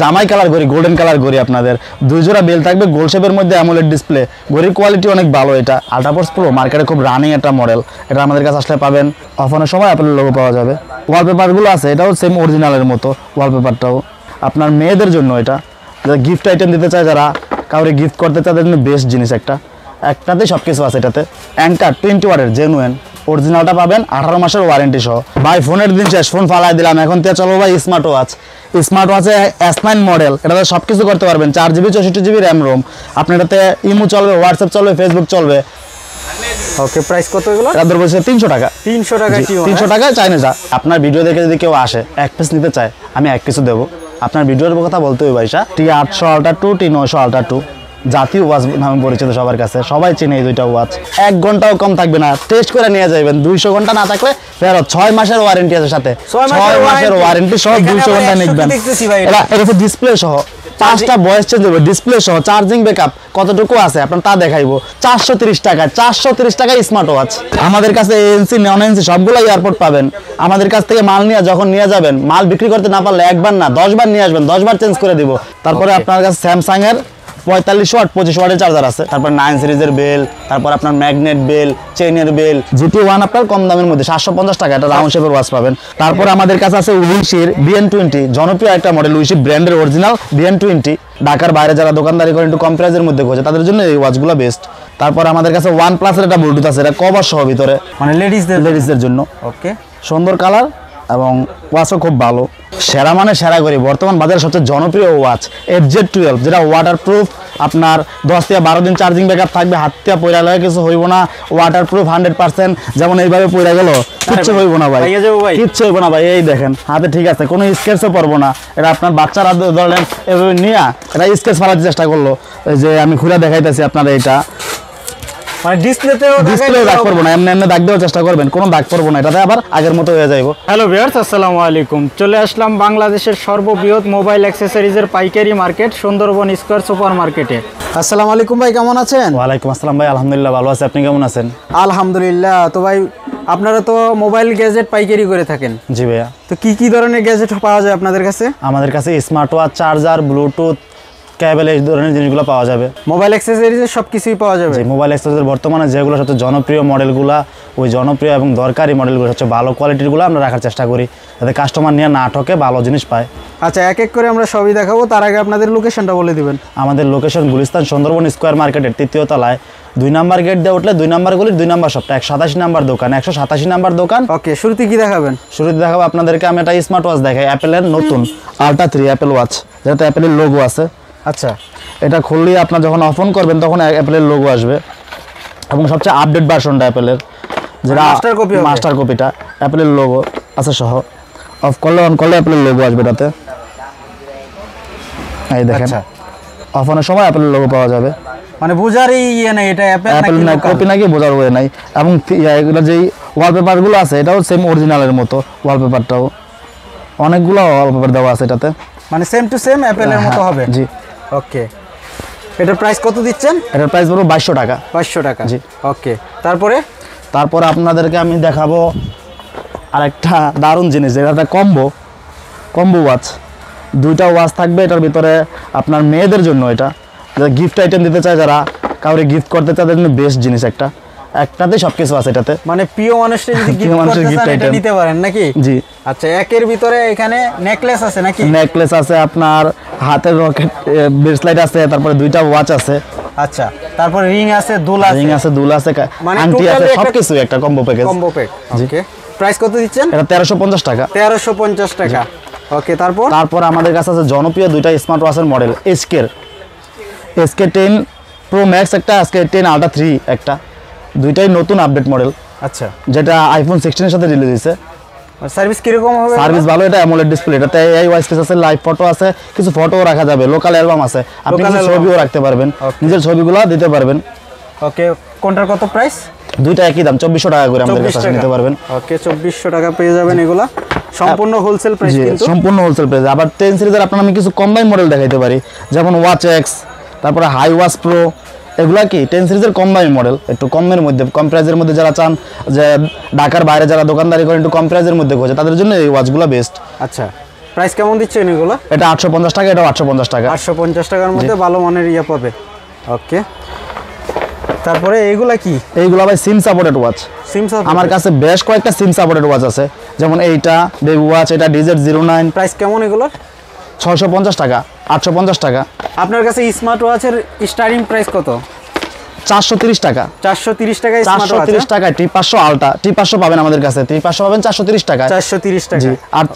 জামাই কালার ঘড়ি, golden colour ঘড়ি, আপনাদের 2 জোড়া বেল থাকবে, গোল শেপের মধ্যে অ্যামোলেড ডিসপ্লে, ঘড়ির কোয়ালিটি অনেক ভালো। এটা আল্ট্রাফোর্স প্রো মার্কেটে খুব রানিং একটা মডেল। এটা আমাদের কাছে আসলে পাবেন, অফারের সময় অ্যাপেলের লোগো পাওয়া যাবে। ওয়ালপেপারগুলো আছে, এটাও সেম অরিজিনালের মতো ওয়ালপেপারটাও। আপনার মেয়েদের জন্য এটা গিফট আইটেম দিতে চায়, যারা কাউরে গিফট করতে চায় তাদের জন্য বেস্ট জিনিস একটাতেই সব কিছু আছে। এটাতে অ্যাঙ্কার 20 ওয়াটের জেনুইন অরিজিনালটা পাবেন, 18 মাসের ওয়ারেন্টি সহ। ভাই ফোনের দিন শেষ, ফোন ফালাই দিলাম, এখন থেকে চলো ভাই স্মার্ট ওয়াচ। স্মার্ট ওয়াচে S9 মডেল, এটাতে সব কিছু করতে পারবেন, 4GB 64GB র্যাম রোম। আপনি এটাতে ইমো চলবে, হোয়াটসঅ্যাপ চলবে, ফেসবুক চলবে। ওকে, প্রাইস কত এগুলো? এটার বলছে 300 টাকা। 300 টাকা, 300 টাকা চাইনিজ। আপনার ভিডিও দেখে যদি কেউ আসে 1 পিস নিতে চায়, আমি 1 পিসও দেবো। আপনার ভিডিওর কথা বলতে হবে ভাইসা। T800 Ultra 2, T900 Ultra 2 জাতীয় ওয়াচ নামে পরিচিত সবার কাছে, সবাই চেনে এই দুইটা ওয়াচ। 1 ঘন্টাও কম থাকবে না, টেস্ট করে নিয়ে যাবেন। 200 ঘন্টা না থাকলে ফেরত। 6 মাসের ওয়ারেন্টি আছে সাথে, 6 মাসের ওয়ারেন্টি সহ 200 ঘন্টা নিবেন। এটা ডিসপ্লে সহ 5টা ভয়েস চেঞ্জ হবে, ডিসপ্লে সহ, চার্জিং ব্যাকআপ কতটুকু আছে আপনার তা দেখাইবো। 430 টাকা, 430 টাকায় স্মার্ট ওয়াচ। আমাদের কাছে এএনসি, নন এএনসি সবগুলো এয়ারপোর্ট পাবেন। আমাদের কাছ থেকে মাল নিয়ে যখন নিয়ে যাবেন, মাল বিক্রি করতে না পারলে একবার না 10 বার নিয়ে আসবেন, 10 বার চেঞ্জ করে দিব। তারপরে আপনার কাছে স্যামসাং এর 45 ওয়াট 25 ওয়াটের চার্জার আছে। তারপর 9 সিরিজের বেল, তারপর আপনার ম্যাগনেট বেল, চেইনের বেল। GT1 আপনার কম দামের মধ্যে 750 টাকা একটা রাউন্ড শেপের ওয়াচ পাবেন। তারপর আমাদের কাছে আছে উইশির BN20, জনপ্রিয় একটা মডেল, উইশি ব্র্যান্ডের অরিজিনাল BN20। ঢাকার বাইরে যারা দোকানদারি করে একটু কম প্রাইসের মধ্যে খোঁজে, তাদের জন্য এই ওয়াচগুলো বেস্ট। তারপর আমাদের কাছে OnePlus এর একটা ব্লুটুথ আছে, এটা কভার সহ ভিতরে, মানে লেডিসদের জন্য। ওকে, সুন্দর কালার এবং ওয়াচও খুব ভালো। সেরা মানে সেরা করি, বর্তমান বাজারে সবচেয়ে জনপ্রিয় ওয়াচ FZ12, যেটা ওয়াটারপ্রুফ। আপনার 10 থেকে 12 দিন চার্জিং ব্যাকআপ থাকবে, হাত থেকে পয়রা লাগে কিছু হইব না, ওয়াটারপ্রুফ 100%। যেমন এইভাবে পয়রা গেল কিচ্ছু হইব না ভাই, কিচ্ছু হইব না ভাই। এই দেখেন হাতে ঠিক আছে, কোনো স্কেচও পড়বো না। এটা আপনার বাচ্চারা ধরলেন এভাবে নিয়ে এটা স্কেচ ফেলার চেষ্টা করলো, এই যে আমি ঘুরে দেখাইতেছি আপনারা। এটা মানে ডিসপ্লেও দাগ পড়বো না, এমনি দাগ দেওয়ার চেষ্টা করবেন, কোনো দাগ পড়বো না, এটাতে আবার আগের মতো হয়ে যাইব। হ্যালো ভিউয়ার্স, আসসালামু আলাইকুম। চলে আসলাম বাংলাদেশের সর্ববৃহৎ মোবাইল অ্যাক্সেসরিজের পাইকারি মার্কেট সুন্দরবন স্কয়ার সুপার মার্কেটে। আসসালামু আলাইকুম ভাই, কেমন আছেন? ওয়ালাইকুম আসসালাম ভাই, আলহামদুলিল্লাহ ভালো আছি, আপনি কেমন আছেন? আলহামদুলিল্লাহ। তো ভাই আপনারা তো মোবাইল গ্যাজেট পাইকারি করে থাকেন? জি ভাইয়া। তো কি ধরনের গ্যাজেট পাওয়া যায় আপনাদের কাছে? আমাদের কাছে স্মার্ট ওয়াচ, চার্জার, ব্লুটুথ, কেবল, এই ধরনের জিনিসগুলো পাওয়া যাবে। মোবাইল অ্যাক্সেসরিজের সব কিছুই পাওয়া যাবে। মোবাইল অ্যাক্সেসরিজের বর্তমানে যেগুলো সবচেয়ে জনপ্রিয় মডেলগুলো, ওই জনপ্রিয় এবং দরকারি মডেলগুলো, সবচেয়ে ভালো কোয়ালিটিরগুলো আমরা রাখার চেষ্টা করি, যাতে কাস্টমার নিয়ে না ঠকে, ভালো জিনিস পায়। আচ্ছা, এক এক করে আমরা সবই দেখাবো, তার আগে আপনাদের লোকেশনটা বলে দিবেন। আমাদের লোকেশন গুলিস্তান সুন্দরবন স্কয়ার মার্কেটের 3য় তলায় 2 নাম্বার গেট দিয়ে উঠলে 2 নাম্বার গলির 2 নাম্বার শপটা, 187 নাম্বার দোকান, 187 নাম্বার দোকান। ওকে, শুরুতে কি দেখাবেন? শুরুতে দেখাবো আপনাদেরকে আমি একটা স্মার্ট ওয়াচ দেখাই, অ্যাপেলের নতুন Ultra 3 অ্যাপেল ওয়াচ, যেটাতে অ্যাপেলের লোগো আছে। আচ্ছা, এটা খুললেই আপনার যখন অফ অন করবেন তখন অ্যাপেলের লোগো আসবে, এবং সবচেয়ে আপডেট ভার্সনটা অ্যাপেলের, যেটা মাস্টার কপিটা অ্যাপেলের লোগো আছে সহ। অফ করলে অন করলে অ্যাপেলের লোগো আসবে এটাতে, এই দেখেন। অফ অনের সময় অ্যাপেলের লোগো পাওয়া যাবে, মানে বোঝারই ইয়ে নাই এটা অ্যাপেল না কপি নাকি বোঝার ওয়ে নাই। এবং এগুলো যেই ওয়ালপেপারগুলো আছে, এটাও সেম অরিজিনালের মতো ওয়ালপেপারটাও, অনেকগুলো ওয়ালপেপার দেওয়া আছে এটাতে, মানে সেম টু সেম অ্যাপেলের মতো হবে। জি। ওকে, এটার প্রাইস কত দিচ্ছেন? এটার প্রাইস বলবো 2200 টাকা। 2200 টাকা, জি। ওকে, তারপরে আপনাদেরকে আমি দেখাবো আরেকটা দারুণ জিনিস, এটা একটা কম্বো ওয়াচ। 2টা ওয়াচ থাকবে এটার ভিতরে, আপনার মেয়েদের জন্য। এটা গিফট আইটেম দিতে চায়, যারা কাউরে গিফট করতে চায় তাদের জন্য বেস্ট জিনিস একটাতেই সবকিছু আছে এটাতে। মানে প্রিয় মানুষের যদি গিফট করতে চান এটা নিতে পারেন নাকি? জি। আচ্ছা, একের ভিতরে এখানে নেকলেস আছে নাকি? নেকলেস আছে, আপনার হাতের রকেট ব্রেসলেট আছে, তারপরে 2টা ওয়াচ আছে। আচ্ছা, তারপর রিং আছে, দুল আছে, আংটি আছে, সবকিছু একটা কম্বো প্যাকেজ। ওকে, প্রাইস কত দিচ্ছেন? এটা 1350 টাকা। 1350 টাকা। ওকে, তারপর আমাদের কাছে আছে জনপ্রিয় 2টা স্মার্ট ওয়াচের মডেল, SK10 Pro Max একটা, SK10 Ultra 3 একটা, 2টাই নতুন আপডেট মডেল। আচ্ছা, যেটা iPhone 16 এর সাথে রিলিজ হয়েছে। সার্ভিস কিরকম হবে? সার্ভিস ভালো, এটা অ্যামোলেড ডিসপ্লে, এটাতে AI ওয়াইস স্পেস আছে, লাইভ ফটো আছে, কিছু ফটোও রাখা যাবে, লোকাল অ্যালবাম আছে, আপনি ছবিও রাখতে পারবেন, নিজের ছবিগুলো দিতে পারবেন। ওকে, কোনটার কত প্রাইস? 2টা একই দাম, 2400 টাকা করে আমাদের কাছে নিতে পারবেন। ওকে, 2400 টাকা পেয়ে যাবেন এগুলা, সম্পূর্ণ হোলসেল প্রাইস কিন্তু। সম্পূর্ণ হোলসেল প্রাইস। আবার 10 সিরিজের আপনার আমি কিছু কম্বাইন মডেল দেখাইতে পারি, যেমন ওয়াচ এক্স, তারপরে হাই ওয়াচ প্রো, এগুলা কি 10 সিরিজের কম্বাইন মডেল, একটু কমের মধ্যে, কম প্রাইসের মধ্যে যারা চান, যে ঢাকার বাইরে যারা দোকানদারি করে একটু কম প্রাইসের মধ্যে খোঁজে, তাদের জন্য এই ওয়াচগুলো বেস্ট। আচ্ছা, প্রাইস কেমন দিচ্ছেন এগুলো? এটা 850 টাকা, এটা 850 টাকা। 850 টাকার মধ্যে ভালো মানের ইয়ে পাবে। ওকে, তারপরে এইগুলা কি? এইগুলো ভাই সিম সাপোর্টেড ওয়াচ। সিম সাপোর্ট আমার কাছে বেশ কয়েকটা সিম সাপোর্টেড ওয়াচ আছে, যেমন এইটা বেবি ওয়াচ, এটা DZ09। প্রাইস কেমন এগুলো? 650 টাকা, 850 টাকা। আপনার কাছে স্মার্ট ওয়াচের স্টার্টিং প্রাইস কত? 430 টাকা। 430 টাকায় স্মার্ট ওয়াচ। 430 টাকায় T500 আলট্রা, T500 পাবেন আমাদের কাছে, T500 পাবেন 430 টাকায়। 430 টাকা। জি, আর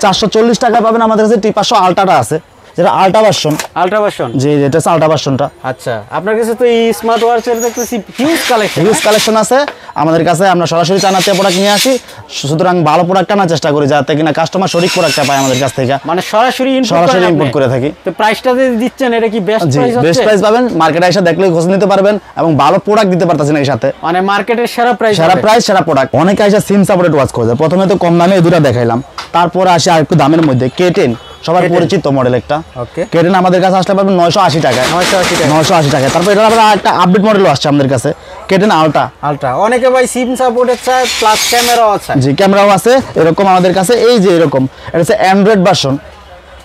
440 টাকায় পাবেন আমাদের কাছে T500 আলট্রাটা আছে, যেটা আলট্রা ভার্সন। Ultra version? জি, এটা হচ্ছে আলট্রা ভার্সনটা। আচ্ছা, আপনার কাছে তো এই স্মার্ট ওয়াচের দেখতেছি হিউজ কালেকশন। হিউজ কালেকশন আছে আমাদের কাছে। আমরা সরাসরি চায়নাতে প্রোডাক্ট নিয়ে আসি, সুতরাং ভালো প্রোডাক্ট আনার চেষ্টা করি যাতে কিনা কাস্টমার সঠিক প্রোডাক্টটা পায় আমাদের কাছ থেকে। মানে সরাসরি ইম্পোর্ট করে থাকি। তো প্রাইসটা যে দিচ্ছেন এটা কি বেস্ট জি, প্রাইস? বেস্ট প্রাইস পাবেন, মার্কেটে এসে দেখলেই খোঁজ নিতে পারবেন এবং ভালো প্রোডাক্ট দিতে পারতেছেন এই সাথে। মানে মার্কেটের সেরা প্রাইস। সেরা প্রাইস, সেরা প্রোডাক্ট। অনেকে এসে সিম সাপোর্টেড ওয়াচ খোঁজে। প্রথমে তো কম দামে এই দুটো দেখাইলাম, তারপরে আসে আর একটু দামের মধ্যে K10, সবার পরিচিত মডেল একটা। ওকে, K10 আমাদের কাছে আসলে পাবেন 980 টাকায়। 980 টাকা। 980 টাকায়। তারপর এটা আবার একটা আপডেট মডেলও আসছে আমাদের কাছে, K10 আলট্রা। আলট্রা অনেকে ভাই সিম সাপোর্টেড চায়, প্লাস ক্যামেরাও আছে। জি, ক্যামেরাও আছে এরকম আমাদের কাছে। এই যে এরকম, এটা হচ্ছে অ্যান্ড্রয়েড ভার্সন,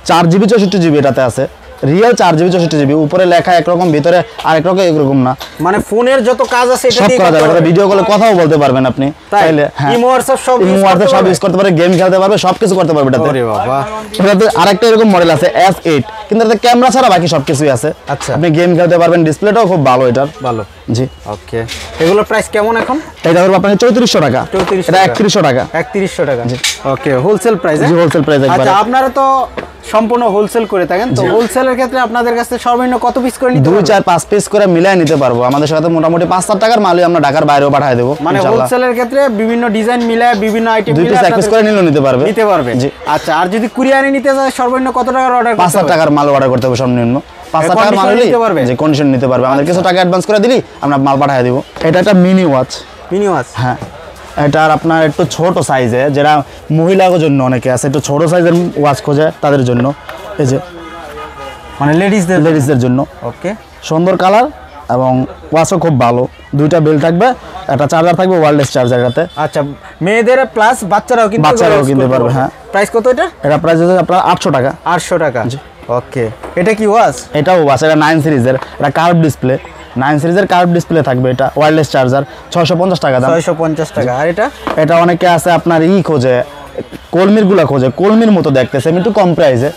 4GB 64GB এটাতে আছে। রিয়েল 4GB 64GB, উপরে লেখা একরকম, ভিতরে আরেক রকম, এরকম না। মানে ফোনের যত কাজ আছে এটা সব দিয়ে করা করতে যাবে, পারবে। ভিডিও কলে কথাও বলতে পারবেন আপনি চাইলে। হ্যাঁ, ইমো হোয়াটসঅ্যাপ সব ইমো হোয়াটসঅ্যাপ সব ইউজ করতে পারবে, গেম খেলতে পারবে, সবকিছু করতে পারবে এটাতে। ওরে বাবা, এটাতে আরেকটা এরকম মডেল আছে S8, কিন্তু এটাতে ক্যামেরা ছাড়া বাকি সবকিছুই আছে। আচ্ছা। আপনি গেম খেলতে পারবেন, ডিসপ্লেটাও খুব ভালো এটার। ভালো। জি, ওকে, এগুলোর প্রাইস কেমন এখন? এটা ধরবো আপনাকে 3400 টাকা। 3400 এটা টাকা। 3100 টাকা। 3100 টাকা। ওকে, হোলসেল প্রাইস? জি, হোলসেল প্রাইস একবারে। আচ্ছা, আপনারা তো সম্পূর্ণ হোলসেল করে থাকেন, তো হোলসেলের ক্ষেত্রে আপনাদের কাছে সর্বনিম্ন কত পিস করে নিতে 2, পারবেন? 4, 5 পিস করে মিলাই নিতে পারবো। আমাদের সাথে মোটামুটি 5-7 টাকার মালই আমরা ঢাকার বাইরেও পাঠিয়ে দেবো মানে ইনশাআল্লাহ। হোলসেলের ক্ষেত্রে বিভিন্ন ডিজাইন মিলায়, বিভিন্ন আইটেম 2 পিস 1 পিস করে নিলেও নিতে পারবে। নিতে পারবে। জি। আচ্ছা, আর যদি কুরিয়ারে নিতে চায় সর্বনিম্ন কত টাকার অর্ডার করতে 5-7 হবে? টাকার মাল অর্ডার করতে হবে সর্বনিম্ন। 5-7 টাকার মাল condition হলেই নিতে পারবে? যে কন্ডিশন নিতে পারবে। আমাদের কিছু টাকা অ্যাডভান্স করে দিলেই আমরা মাল পাঠিয়ে দিব। এটা একটা মিনি ওয়াচ। Mini watch? হ্যাঁ, এটার আপনার একটু ছোট সাইজে, যারা মহিলাদের জন্য অনেকে আছে একটু ছোট সাইজের ওয়াচ খোঁজে তাদের জন্য। এই যে মানে লেডিসদের জন্য। ওকে, সুন্দর কালার এবং ওয়াচও খুব ভালো। 2টা বেল থাকবে, একটা চার্জার থাকবে, ওয়্যারলেস চার্জার এটাতে। আচ্ছা, মেয়েদের প্লাস বাচ্চারাও কিন্তু কিনতে পারবে। হ্যাঁ, প্রাইস কত এটা? এটা প্রাইস হচ্ছে আপনার 800 টাকা। 800 টাকা। ওকে, এটা কি ওয়াচ? এটাও ওয়াচ, এটা 9 সিরিজের, এটা কার্ভ ডিসপ্লে। 9 সিরিজের কার্ভ ডিসপ্লে থাকবে, এটা ওয়্যারলেস চার্জার, 650 টাকা দাম। 650 টাকা। আর এটা? এটা অনেকে আছে আপনার খোঁজে, কলমির গুলা খোঁজে, কলমির মতো দেখতেছে, একটু কম প্রাইসে।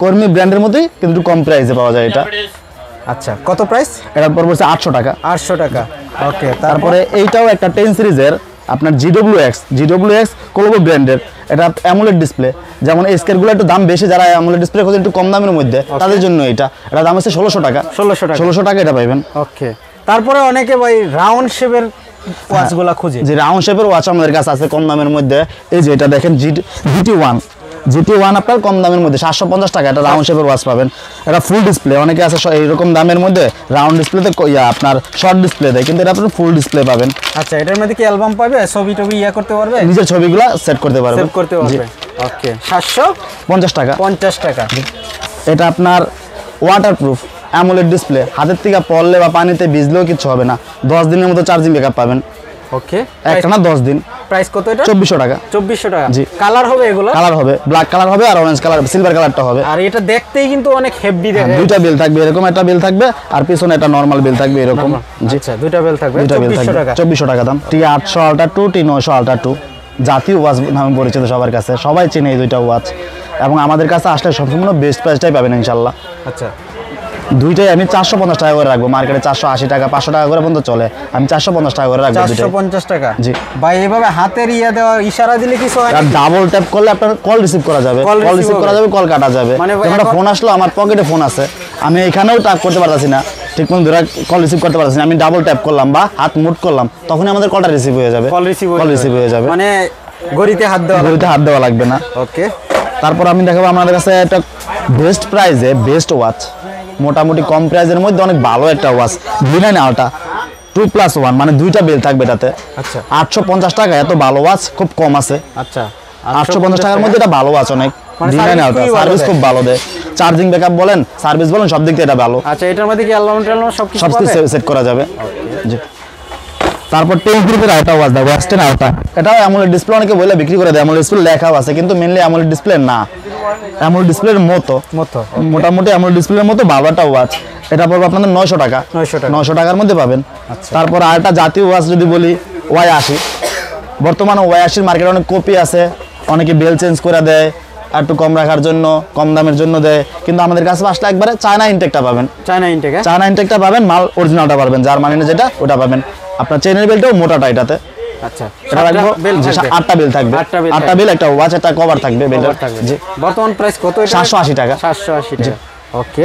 কলমি ব্র্যান্ডের মতোই কিন্তু একটু কম প্রাইসে পাওয়া যায় এটা। আচ্ছা, কত প্রাইস? এটা পড়বে 800 টাকা। 800 টাকা। ওকে, তারপরে এইটাও একটা 10 সিরিজের আপনার GWX কোলোবো ব্র্যান্ডের। এটা অ্যামোলেড ডিসপ্লে, যেমন স্কের গুলো একটু দাম বেশি, যারা অ্যামোলেড ডিসপ্লে খোঁজে একটু কম দামের মধ্যে, তাদের জন্য এটা দাম হচ্ছে 1600 টাকা। 1600 টাকা এটা পাইবেন। ওকে, তারপরে অনেকে ভাই রাউন্ড শেপের ওয়াচগুলা খুঁজে। যে রাউন্ড শেপের ওয়াচ আমাদের কাছে আছে কম দামের মধ্যে। এই যে এটা দেখেন GT1 আপনার কম দামের মধ্যে 750 টাকা। এটা রাউন্ড শেপের ওয়াচ পাবেন। এটা ফুল ডিসপ্লে, অনেকে আছে এইরকম দামের মধ্যে রাউন্ড ডিসপ্লেতে আপনার শর্ট ডিসপ্লে দেয়, কিন্তু এটা আপনার ফুল ডিসপ্লে পাবেন। আচ্ছা, এটার মধ্যে কি অ্যালবাম পাবে, ছবি টবি করতে পারবে, নিজের ছবিগুলো সেট করতে পারবে, সেভ করতে পারবে। ওকে, 750 টাকা। 50 টাকা। এটা আপনার ওয়াটারপ্রুফ অ্যামোলেড ডিসপ্লে, হাতের থেকে পড়লে বা পানিতে ভিজলেও কিছু হবে না। 10 দিনের মতো চার্জিং ব্যাকআপ পাবেন। ওকে, একটা না 10 দিন। প্রাইস কত এটা? 2400 টাকা। 2400 টাকা। জি। কালার হবে এগুলো? কালার হবে, ব্ল্যাক কালার হবে আর অরেঞ্জ কালার, সিলভার কালারটা হবে। আর এটা দেখতেই কিন্তু অনেক হেভি দেখে। 2টা বেল থাকবে, এরকম একটা বেল থাকবে আর পিছনে একটা নরমাল বেল থাকবে এরকম। জি, আচ্ছা, 2টা বেল থাকবে। 2টা বেল 2400 থাকবে, টাকা। 2400 টাকা দাম। T800 আলট্রা 2, T900 আলট্রা 2 জাতীয় ওয়াচ নামে পরিচিত সবার কাছে, সবাই চেনে এই 2টা ওয়াচ। এবং আমাদের কাছে আসলে সম্পূর্ণ বেস্ট প্রাইসটাই পাবেন ইনশাআল্লাহ। আচ্ছা, দুইটাই আমি 450 টাকা করে রাখবো। মার্কেটে 480 টাকা 500 টাকা করে পর্যন্ত চলে, আমি 450 টাকা করে রাখবো। 450 টাকা। জি ভাই, এভাবে হাতের দেওয়া ইশারা দিলে কিছু হয় না? ডাবল ট্যাপ করলে আপনার কল রিসিভ করা যাবে, Call কল receive রিসিভ করা হবে। যাবে, কল কাটা যাবে। মানে যখন একটা ফোন আসলো, আমার পকেটে ফোন আছে, আমি এখানেও ট্যাপ করতে পারতাছি না, ঠিক মতো ধরে কল রিসিভ করতে পারতাছি না, আমি ডাবল ট্যাপ করলাম বা হাত মুট করলাম, তখনই আমাদের কলটা রিসিভ হয়ে যাবে। কল রিসিভ হয়ে যাবে, মানে ঘড়িতে হাত দেওয়া ঘড়িতে হাত দেওয়া লাগবে না। ওকে, তারপর আমি দেখাবো আমাদের কাছে একটা বেস্ট প্রাইসে বেস্ট ওয়াচ, মোটামুটি কম প্রাইসের মধ্যে অনেক ভালো একটা ওয়াচ, V9 আলট্রা 2+1, মানে 2টা বেল থাকবে এটাতে। আচ্ছা, 850 টাকা। এত ভালো ওয়াচ খুব কম আছে। আচ্ছা, 850 টাকার মধ্যে এটা ভালো ওয়াচ অনেক। মানে V9 আলট্রা সার্ভিস খুব ভালো দেয়, চার্জিং ব্যাকআপ বলেন, সার্ভিস বলেন, সব দিক থেকে এটা ভালো। আচ্ছা, এটার মধ্যে কি অ্যালবাম সবকিছু সেট করা যাবে। জি, তারপর 10 গ্রুপের আরেকটা ওয়াচ দেখো S10 আলট্রা, এটাও অ্যামোলেড ডিসপ্লে, অনেকে বলে বিক্রি করে দেয় অ্যামোলেড ডিসপ্লে লেখাও আছে, কিন্তু মেইনলি অ্যামোলেড ডিসপ্লে না, অ্যামোলেড ডিসপ্লের মতো মোটামুটি অ্যামোলেড ডিসপ্লের মতো ভালো একটা ওয়াচ। এটা পড়বে আপনাদের 900 টাকা, 900 টাকার মধ্যে পাবেন। তারপর আরেকটা জাতীয় ওয়াচ যদি বলি Y80, বর্তমানে Y80 মার্কেটে অনেক কপি আছে, অনেকে বেল চেঞ্জ করে দেয় আর একটু কম রাখার জন্য, কম দামের জন্য দেয়, কিন্তু আমাদের কাছে আসলে একবারে চায়না ইনটেকটা পাবেন, চায়না ইনটেকটা পাবেন, মাল অরিজিনালটা পাবেন, জার্মানির যেটা ওটা পাবেন। আপনার চেনের বেলটাও মোটাটা এটাতে। আচ্ছা, এটা রাখবো 8টা বেল থাকবে, 8টা বেল, একটা ওয়াচ, একটা কভার থাকবে বেলটার। জি, বর্তমান প্রাইস কত এটা? 780 টাকা। 780 টাকা। ওকে,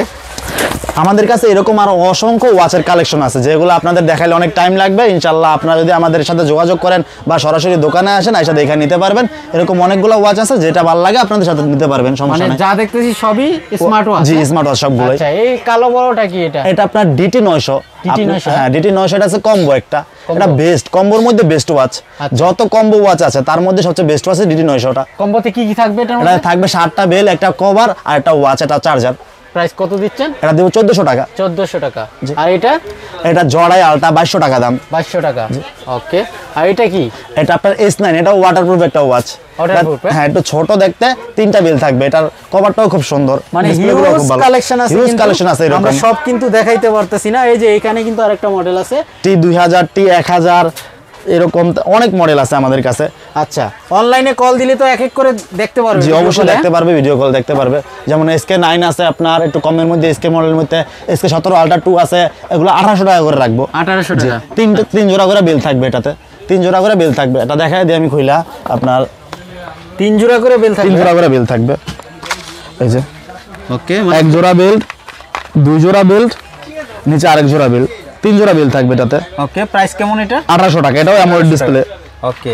আমাদের কাছে এরকম আরো অসংখ্য ওয়াচের কালেকশন আছে, যেগুলো আপনাদের দেখাইলে অনেক টাইম লাগবে। ইনশাআল্লাহ আপনারা যদি আমাদের সাথে যোগাযোগ করেন বা সরাসরি দোকানে আসেন, এসে দেখে নিতে পারবেন। এরকম অনেকগুলো ওয়াচ আছে, যেটা ভালো লাগে আপনাদের সাথে নিতে পারবেন, সমস্যা মানে নেই। যা দেখতেছি সবই স্মার্ট ওয়াচ। জি, স্মার্ট ওয়াচ সবগুলোই। আচ্ছা, এই কালো বড়টা কি এটা? এটা আপনার DT 900। DT 900? হ্যাঁ, DT 900 এটা আছে কম্বো একটা, এটা বেস্ট, কম্বোর মধ্যে বেস্ট ওয়াচ। যত কম্বো ওয়াচ আছে তার মধ্যে সবচেয়ে বেস্ট ওয়াচ DT 900টা। কম্বোতে কি কি থাকবে এটার এটা মধ্যে? থাকবে 7টা বেল, একটা কভার আর একটা ওয়াচ, একটা চার্জার। প্রাইস কত দিচ্ছেন? এটা দেব 1400 টাকা। 1400 টাকা। আর এটা? এটা জড়াই আলটা 2200 টাকা দাম। 2200 টাকা। ওকে, আর এটা কি? এটা আপনার S9, এটা ওয়াটারপ্রুফ একটা ওয়াচ। Waterproof, হ্যাঁ, একটু ছোট দেখতে, 3টা বেল থাকবে, এটার কভারটাও খুব সুন্দর, মানে ডিসপ্লেগুলো খুব হিউজ ভালো। কালেকশন আছে, হিউজ কিন্তু কালেকশন আছে এরকম। আমরা সব কিন্তু দেখাইতে পারতেছি না। এই যে এখানে কিন্তু আরেকটা মডেল আছে, T2000, T1000, এরকম অনেক মডেল আছে আমাদের কাছে। আচ্ছা, অনলাইনে কল দিলে তো এক এক করে দেখতে পারবে? জি, অবশ্যই দেখতে পারবে, ভিডিও কল দেখতে পারবে। যেমন SK9 আছে আপনার একটু কমের মধ্যে, SK মডেলের মধ্যে SK17 আলট্রা 2 আছে, এগুলো 1800 টাকা করে রাখবো। 1800 টাকা। তিন জোড়া করে বেল থাকবে এটাতে, 3 জোড়া করে বেল থাকবে। এটা দেখাই দিই আমি খুইলা, আপনার 3 জোড়া করে বেল 3 থাকবে। জোড়া করে বেল থাকবে। এই যে ওকে, এক জোড়া বেল্ট, 2 জোড়া বেল্ট, নিচে আরেক জোড়া বেল্ট, 3 জোড়া বেল্ট থাকবে এটাতে। ওকে, প্রাইস কেমন এটা? 1800 টাকা। এটাও অ্যামোলেড ডিসপ্লে। ওকে,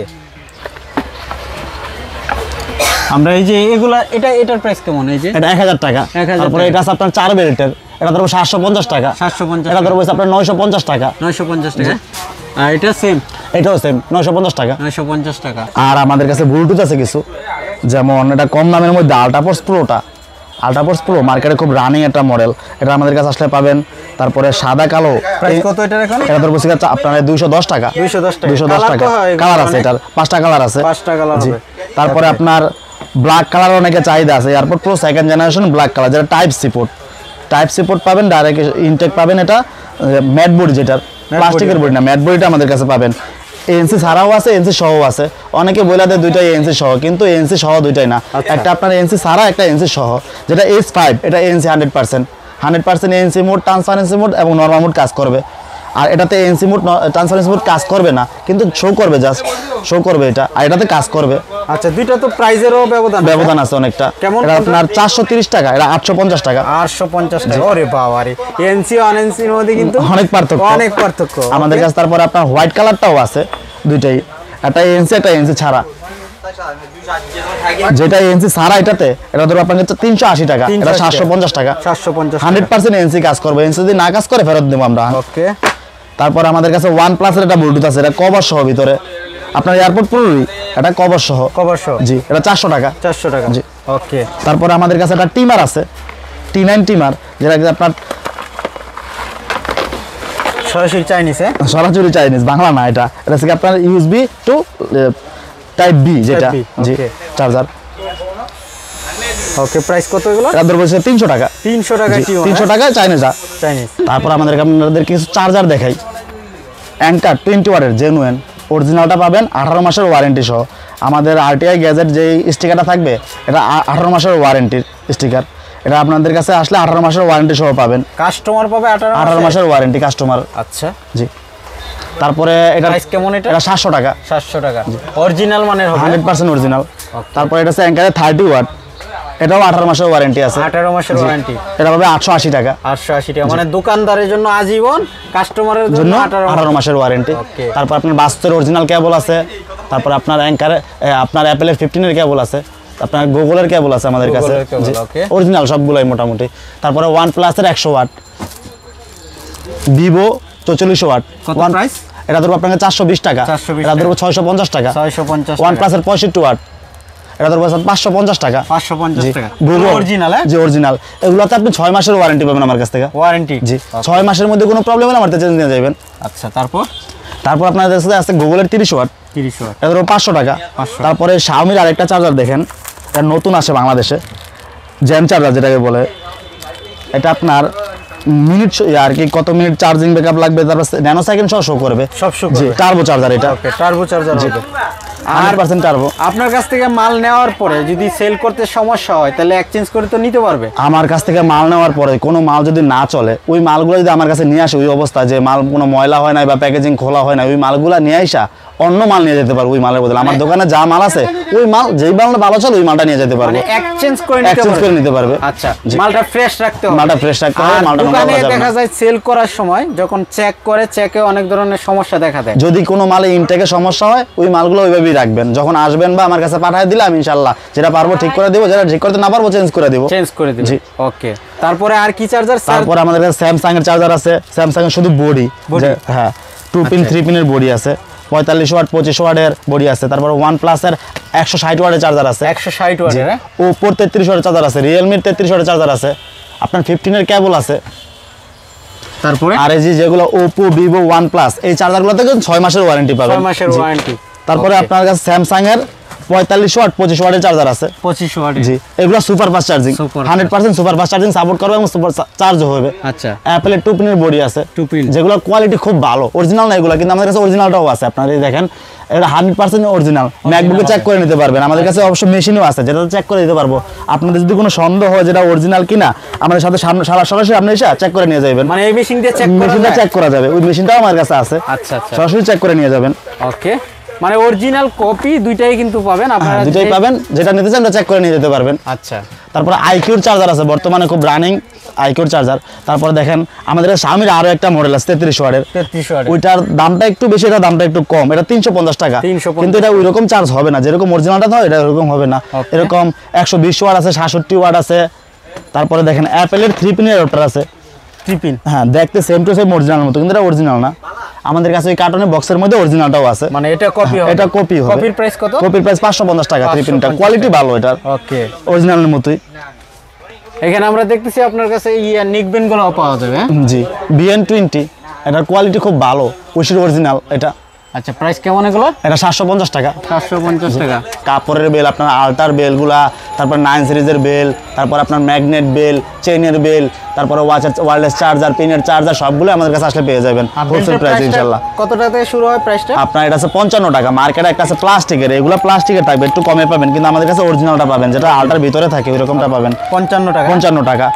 আমরা এই যে এগুলা, এটার প্রাইস কেমন? এই যে এটা 1000 টাকা। 1000 তারপরে এটা আছে আপনার 4 বেল্টের, এটা ধরবো 750 টাকা। 750 এটা ধরবো আপনার 950 টাকা। 950 টাকা। আর এটা সেম, এটাও সেম 950 টাকা। 950 টাকা। আর আমাদের কাছে ব্লুটুথ আছে কিছু, যেমন এটা কম দামের মধ্যে আলট্রাফোর্স প্রোটা, আলট্রাফোর্স প্রো মার্কেটে খুব রানিং একটা মডেল, এটা আমাদের কাছে আসলে পাবেন। তারপরে সাদা কালো, প্রাইস কত এটার এখন? এটা ধরবো আপনার 210 টাকা। 210 টাকা। 210 টাকা। কালার আছে এটার 5টা কালার আছে। 5টা কালার হবে। তারপরে আপনার ব্ল্যাক কালার অনেকে চাহিদা আছে, airport pro second generation black colour, যেটা টাইপ সি পোর্ট পাবেন, ডাইরেক্ট ইনটেক পাবেন। এটা ম্যাট বডি, যেটার প্লাস্টিকের বডি না, ম্যাট বডিটা আমাদের কাছে পাবেন। ANC ছাড়াও আছে, ANC সহও আছে। অনেকে বলে দেয় দুইটাই ANC সহ, কিন্তু ANC সহ দুইটাই না। একটা আপনার ANC ছাড়া, একটা ANC সহ। যেটা S5, এটা ANC 100% ANC mode, transparency mode এবং নরমাল মোড কাজ করবে। আর এটাতে ANC মোড, ট্রান্সপারেন্সি মোড কাজ করবে না, কিন্তু শো করবে, জাস্ট শো করবে এটা, আর এটাতে কাজ করবে। আচ্ছা, দুইটা তো প্রাইজেরও ব্যবধান আছে অনেকটা। কেমন? এটা আপনার 430 টাকা, এটা 850 টাকা। 850 টাকা। ওরে বাবা রে, ANC অনএনসির মধ্যে কিন্তু অনেক পার্থক্য আমাদের কাছে। তারপরে আপনার হোয়াইট কালারটাও আছে, দুইটাই, একটা ANC একটা ANC ছাড়া। যেটা ANC ছাড়া এটাতে, এটা ধরো আপনার 380 টাকা, এটা 750 টাকা। 750 100% ANC কাজ করবে, ANC যদি না কাজ করে ফেরত দেবো আমরা। ওকে, তারপর আমাদের কাছে OnePlus এর একটা ব্লুটুথ আছে, এটা কভার সহ ভিতরে, আপনার এয়ারপোর্ট প্রোরই, এটা কভার সহ। জি, এটা 400 টাকা। 400 টাকা। জি, ওকে। তারপরে আমাদের কাছে একটা টিমার আছে, T9 টিমার, যেটা আপনার সরাসরি চাইনিজ, বাংলা না। এটা হচ্ছে আপনার USB টু টাইপ B, যেটা জি চার্জার। ওকে, প্রাইস কত এগুলো? এটা ধরবো 300 টাকা। 300 টাকা। 300 টাকা চাইনিজ। তারপর আপনাদের কিছু চার্জার দেখাই। অ্যাঙ্কার 20 ওয়াটের জেনুইন, অরিজিনালটা পাবেন 18 মাসের ওয়ারেন্টি সহ। আমাদের RTI গ্যাজেট যে স্টিকারটা থাকবে, এটা 18 মাসের ওয়ারেন্টির স্টিকার। এটা আপনাদের কাছে আসলে 18 মাসের ওয়ারেন্টি সহ পাবেন। কাস্টমার পাবে 18 মাসের ওয়ারেন্টি কাস্টমার। আচ্ছা, জি। তারপরে এটা প্রাইস কেমন? এটা 700 টাকা। 700 টাকা। অরিজিনাল মানের হবে, 100% অরিজিনাল। তারপরে এটা হচ্ছে অ্যাঙ্কারে 30 ওয়াট, এটাও 18 মাসের ওয়ারেন্টি আছে। 18 মাসের ওয়ারেন্টি। এটা পাবে 880 টাকা। 880 টাকা, মানে দোকানদারের জন্য আজীবন, কাস্টমারের জন্য 18 মাসের ওয়ারেন্টি। তারপর আপনার বাস্তবের অরিজিনাল কেবল আছে। তারপর আপনার অ্যাঙ্কারে, আপনার অ্যাপেলের 15 এর কেবল আছে। আপনার গুগলের কেবল আছে আমাদের কাছে, অরিজিনাল সবগুলাই মোটামুটি। তারপরে OnePlus এর 100 ওয়াট, Vivo 4400 ওয়াট। কত প্রাইস? এটা ধরবো আপনাকে 420 টাকা। এটা ধরবো 650 টাকা। 650। OnePlus এর 65 ওয়াট, এটা ধরবো 550 টাকা। 550 টাকা। Vivo original? জি, অরিজিনাল। এগুলোতে আপনি 6 মাসের ওয়ারেন্টি পাবেন আমার কাছ থেকে। ওয়ারেন্টি? জি, 6 মাসের মধ্যে কোনো প্রবলেম হলে আমার কাছে চেঞ্জ নিয়ে যাবেন। আচ্ছা, তারপর তারপর আপনার কাছে আছে গুগলের 30 ওয়াট, 30 ওয়াট, এটা ধরো 500 টাকা। 500। তারপরে শাওমির আরেকটা চার্জার দেখেন, এটা নতুন আসে বাংলাদেশে, জেন চার্জার যেটাকে বলে। এটা আপনার মিনিট আর কি কত মিনিট চার্জিং ব্যাকআপ লাগবে, তারপর ন্যানো সেকেন্ড সহ শো করবে, সব শো জি করবে। টার্বো চার্জার এটা, ওকে, টার্বো চার্জার হবে। 100% টার্বো। আপনার কাছ থেকে মাল নেওয়ার পরে যদি সেল করতে সমস্যা হয় তাহলে এক্সচেঞ্জ করে তো নিতে পারবে। আমার কাছ থেকে মাল নেওয়ার পরে কোনো মাল যদি না চলে, ওই মালগুলো যদি আমার কাছে নিয়ে আসে ওই অবস্থা যে মাল কোনো ময়লা হয় না বা প্যাকেজিং খোলা হয় না, ওই মালগুলো নিয়ে আসা অন্য মাল নিয়ে যেতে পারবো ওই মালের বদলে। আমার দোকানে যা মাল আছে ওই মাল, যেই মালটা ভালো চলে ওই মালটা নিয়ে যেতে পারবো, মানে এক্সচেঞ্জ করে এক্সচেঞ্জ করে নিতে পারবে। আচ্ছা, জি। মালটা ফ্রেশ রাখতে হবে, মালটা ফ্রেশ রাখতে হবে, আর মালটা নোংরা দোকানে করা যাবে দেখা না। যায় সেল করার সময় যখন চেক করে, চেকে অনেক ধরনের সমস্যা দেখা দেয়। যদি কোনো মালে ইনটেকে সমস্যা হয় ওই মালগুলো ওইভাবেই রাখবেন, যখন আসবেন বা আমার কাছে পাঠিয়ে দিলে আমি ইনশাআল্লাহ যেটা পারবো ঠিক করে দেবো, যেটা ঠিক করতে না পারবো চেঞ্জ করে দেবো। চেঞ্জ করে দিবেন। জি। ওকে, তারপরে আর কি চার্জার? তারপরে আমাদের কাছে স্যামসাং এর চার্জার আছে, স্যামসাং এর শুধু বডি, হ্যাঁ 2 পিন 3 পিনের বডি আছে, 45 ওয়াট 25 ওয়াটের বডি আছে। তারপরে OnePlus এর 160 ওয়াটের চার্জার আছে, 160 ওয়াটের। ওপোর 33 ওয়াটের চার্জার আছে, রিয়েলমির 33 ওয়াটের চার্জার আছে, আপনার 15 এর কেবল আছে। তারপরে আর এই যেগুলো ওপো, ভিভো, OnePlus এই চার্জারগুলোতে 6 মাসের ওয়ারেন্টি পাবেন। 6 মাসের জি। ওয়ারেন্টি। তারপরে আপনার কাছে স্যামসাং এর 45 ওয়াট 25 ওয়াটের চার্জার আছে। 25 ওয়াট। জি, এগুলো super fast charging, Super 100% super fast charging support করবে এবং সুপার চার্জও হবে। আচ্ছা, অ্যাপেলের 2 পিনের বডি আছে, 2 পিন। যেগুলো কোয়ালিটি খুব ভালো, অরিজিনাল না এগুলো, কিন্তু আমাদের কাছে অরিজিনালটাও আছে। আপনারা এই দেখেন এটা 100% অরিজিনাল, ম্যাকবুকে চেক করে নিতে পারবেন। আমাদের কাছে অবশ্য মেশিনও আছে যেটা চেক করে দিতে পারবো। আপনাদের যদি কোনো সন্দেহ হয় যেটা অরিজিনাল কিনা, আমাদের সাথে সরাসরি আপনি এসে চেক করে নিয়ে যাবেন। মানে এই মেশিন দিয়ে চেক করা মেশিনটা যায়? চেক করা যাবে, ওই মেশিনটাও আমার কাছে আছে, আচ্ছা আচ্ছা, সরাসরি চেক করে নিয়ে যাবেন। ওকে, মানে অরিজিনাল কপি দুইটাই কিন্তু পাবেন আপনারা। দুটোই পাবেন, যেটা নিতে চান চেক করে নিয়ে যেতে পারবেন। আচ্ছা, তারপরে আইকিউর চার্জার আছে, বর্তমানে খুব রানিং আইকিউর চার্জার। তারপরে দেখেন আমাদের শাওমির আরো একটা মডেল আছে 33 ওয়াটের, 33 ওয়াট। ওইটার দামটা একটু বেশি, এটার দামটা একটু কম, এটা 350 টাকা। 350 কিন্তু এটা ওই রকম চার্জ হবে না যেরকম অরিজিনালটা হয়, এটা এরকম হবে না। Okay. এরকম 120 ওয়াট আছে, 66 ওয়াট আছে। তারপরে দেখেন অ্যাপেলের 3 পিনের অ্যাডাপ্টার আছে, 3 পিন। হ্যাঁ দেখতে সেম টু সেম অরিজিনাল মতো, কিন্তু এটা অরিজিনাল না। আমাদের কাছে ওই কার্টনের বক্সের মধ্যে অরিজিনালটাও আছে, মানে এটা কপি হবে? এটা কপি হবে। কপির প্রাইস কত? কপির প্রাইস 550 টাকা 3 পিনটা, 550 কোয়ালিটি ভালো এটার, ওকে। অরিজিনালের মতোই। এখানে আমরা দেখতেছি আপনার কাছে নিকবেন গুলো পাওয়া যাবে, হ্যাঁ? জি, BN20 এটার কোয়ালিটি খুব ভালো, উশির অরিজিনাল এটা। আচ্ছা, প্রাইস কেমন এগুলো? এটা 750 টাকা। 750 টাকা। কাপড়ের বেল, আপনার আল্টার বেলগুলা, তারপর 9 সিরিজের বেল, তারপর আপনার ম্যাগনেট বেল, চেইনের বেল, তারপরে ওয়্যারলেস চার্জার, পিনের চার্জার সবগুলো আমাদের কাছে আসলে পেয়ে যাবেন হোলসেল প্রাইস ইনশাআল্লাহ। কত টাকা থেকে শুরু হয় প্রাইসটা? আপনার এটা আছে 55 টাকা, মার্কেটে একটা আছে প্লাস্টিকের, এগুলো প্লাস্টিকের থাকবে একটু কমে পাবেন, কিন্তু আমাদের কাছে অরিজিনালটা পাবেন, যেটা আল্টার ভিতরে থাকে ওই রকমটা পাবেন 55 টাকা। 55 টাকা।